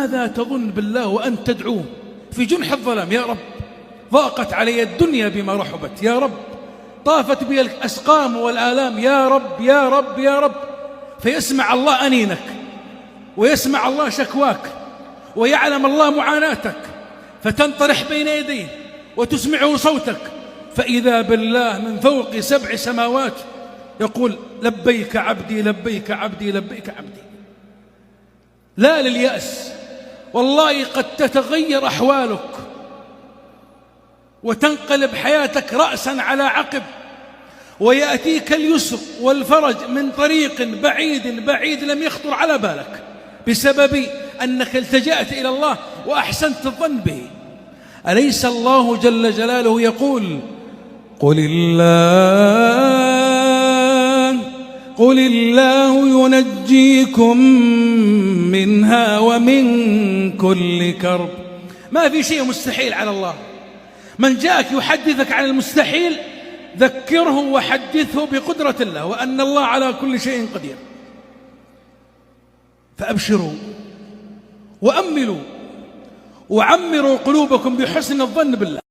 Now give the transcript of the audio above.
ماذا تظن بالله وأنت تدعوه في جنح الظلام؟ يا رب ضاقت علي الدنيا بما رحبت، يا رب طافت بي الأسقام والآلام، يا رب يا رب يا رب. فيسمع الله أنينك، ويسمع الله شكواك، ويعلم الله معاناتك، فتنطرح بين يديه وتسمعه صوتك، فإذا بالله من فوق 7 سماوات يقول لبيك عبدي لبيك عبدي لبيك عبدي. لا لليأس، والله قد تتغير أحوالك وتنقلب حياتك رأسا على عقب، ويأتيك اليسر والفرج من طريق بعيد بعيد لم يخطر على بالك، بسبب أنك التجأت إلى الله وأحسنت الظن به. أليس الله جل جلاله يقول قل الله ينجيكم منها ومن كل كرب. ما في شيء مستحيل على الله. من جاءك يحدثك عن المستحيل ذكره وحدثه بقدرة الله وأن الله على كل شيء قدير. فأبشروا وأملوا وعمروا قلوبكم بحسن الظن بالله.